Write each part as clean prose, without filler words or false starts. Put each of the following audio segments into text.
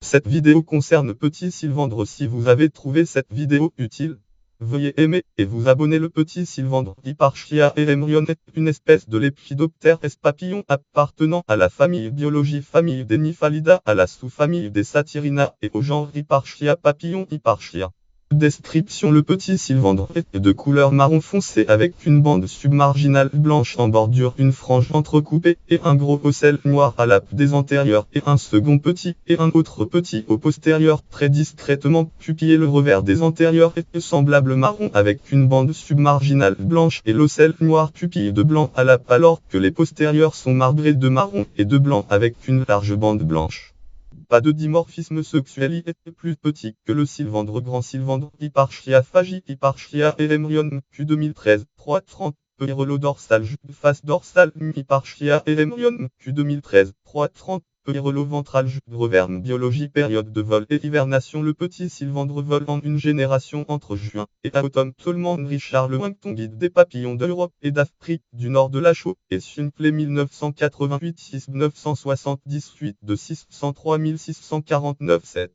Cette vidéo concerne Petit Sylvandre. Si vous avez trouvé cette vidéo utile, veuillez aimer et vous abonner. Le Petit Sylvandre Hipparchia eremrion est une espèce de Lépidoptère papillon appartenant à la famille biologie famille des Nymphalidae, à la sous-famille des Satyrina et au genre Hipparchia papillon Hipparchia. Description: le petit sylvandre est de couleur marron foncé avec une bande submarginale blanche en bordure, une frange entrecoupée et un gros ocelle noir à la des antérieures et un second petit et un autre petit au postérieur, très discrètement pupillé. Le revers des antérieures est semblable marron avec une bande submarginale blanche et l'ocelle noir pupille de blanc à la, alors que les postérieurs sont marbrés de marron et de blanc avec une large bande blanche. Pas de dimorphisme sexuel. Il est plus petit que le sylvandre grand sylvandre Hipparchia fagi Hipparchia eremrion Q 2013 330 Pérelo dorsal face dorsale Hipparchia eremrion Q 2013 330 Pérelo ventral reverme biologie période de vol et hibernation. Le petit sylvandre vole en une génération entre juin et automne. Seulement Richard Lewington, guide des papillons d'Europe et d'Afrique du Nord de la Chaux et Sunplay 1988 6 978 de 603 649 7.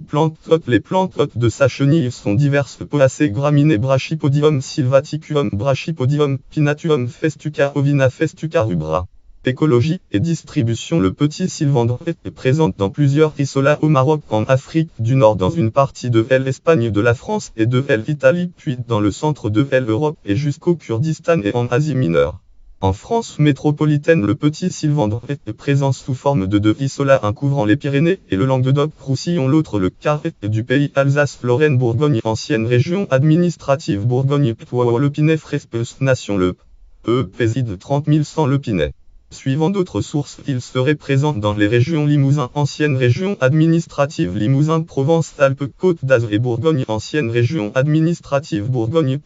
Plantes hôtes. Les plantes hôtes de sa chenille sont diverses: poacées, graminées, Brachypodium sylvaticum, Brachypodium pinnatuum, Festuca ovina, Festuca rubra. Écologie et distribution. Le petit sylvandre est présent dans plusieurs isolats au Maroc, en Afrique du Nord, dans une partie de l'Espagne, de la France et de l'Italie, puis dans le centre de l'Europe et jusqu'au Kurdistan et en Asie mineure. En France métropolitaine, le petit sylvandre est présent sous forme de deux isolats, un couvrant les Pyrénées et le Languedoc-Roussillon, l'autre le quart du pays Alsace-Lorraine-Bourgogne, ancienne région administrative Bourgogne-Poix, Le Pinet, Frespes Nation. Le préside 30 100 Le Pinet. Suivant d'autres sources, il serait présent dans les régions Limousin, ancienne région administrative Limousin, Provence-Alpes-Côte d'Azur et Bourgogne, ancienne région administrative Bourgogne,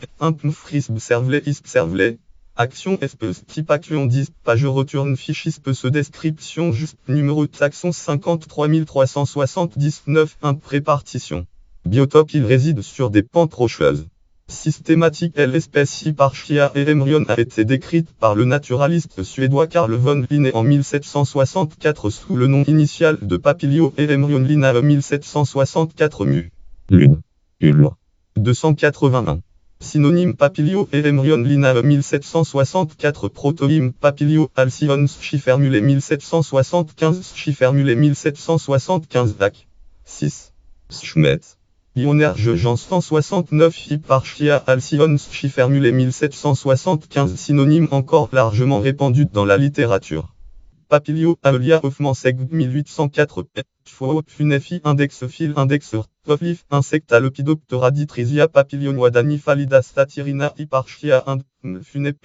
Frisbe, Cervelet, Isp, Cervelet. Action espèce type action 10, page retourne fichier espèce description juste numéro taxon 53379 1 prépartition. Biotope: il réside sur des pentes rocheuses. Systématique: l'espèce Hipparchia eremrion a été décrite par le naturaliste suédois Carl von Linné en 1764 sous le nom initial de Papilio eremrion Linnaeus 1764 mu. Lune. Ul. 281. Synonyme: Papilio eremrion Linnaeus 1764. Protonym: Papilio alcyone Schiffermule 1775 Schiffermule 1775 Dac. 6. Schmet. Lionerge Jean 169 Hipparchia alcyone Schiffermule 1775. Synonyme encore largement répandu dans la littérature. Papilio Aelia Hoffman Seg 1804 Faux Funefi Index Phil Index Toflif Insecta Lepidoptera Ditrisia Papilionoa Danifalida Satyrina Hipparchia Funep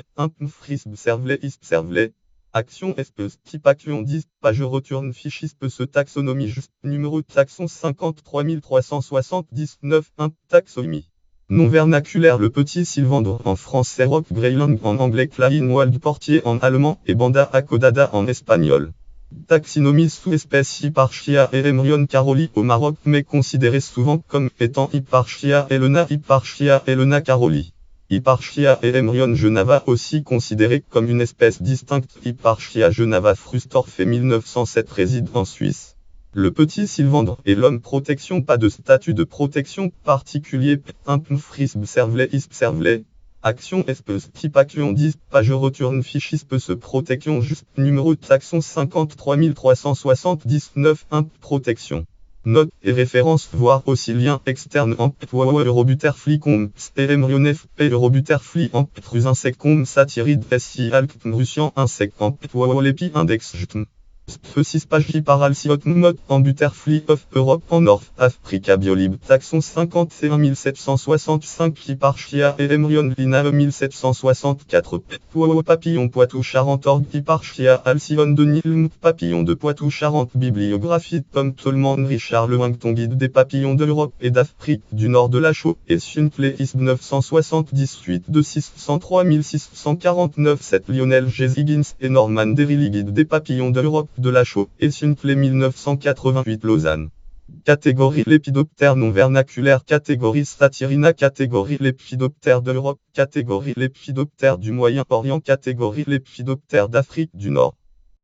Frisbe Cervelet Isp Cervelet. Action espèce type action 10, page retourne fichier espèce taxonomie juste numéro taxon 53379 1 taxonomie. Nom vernaculaire: le petit sylvandre en français, Rock Greylang en anglais, Klein Wild Portier en allemand et Banda acodada en espagnol. Taxinomie: sous-espèce Hipparchia eremrion caroli au Maroc, mais considérée souvent comme étant Hipparchia elena caroli. Hipparchia eremrion genava, aussi considérée comme une espèce distincte, Hipparchia genava Frustorf et 1907, réside en Suisse. Le petit sylvandre et l'homme protection: pas de statut de protection particulier. Frisbe Cervelet Isp Cervelet. Action espèce type action 10, page retourne fichier espèce protection juste numéro taxon 53379 1 protection. Note et références, voire aussi liens externes en Eurobuterflicom, Eremrionef, Eurobuterfli en Trusinsectum Satyride SI Alctm Russian Insect en Lépi Index Jtm. Speusis page par Alciot Mot en Butterfly of Europe en North Africa Biolib taxon 51 765 Hipparchia eremrion Linnaeus 1764 Papillon Poitou-Charentes Hipparchia alcyone de Nilm Papillon de Poitou-Charentes. Bibliographie Tom Tolman Richard Lewington, guide des papillons d'Europe et d'Afrique du Nord de la Chaux et Sunplay Isp 978 de 603 649 7. Lionel G. Higgins et Norman Derily, guide des papillons d'Europe de la Chaux et Sunplay 1988 Lausanne. Catégorie Lépidoptère non vernaculaire. Catégorie Satyrina. Catégorie Lépidoptère d'Europe. Catégorie Lépidoptère du Moyen-Orient. Catégorie Lépidoptère d'Afrique du Nord.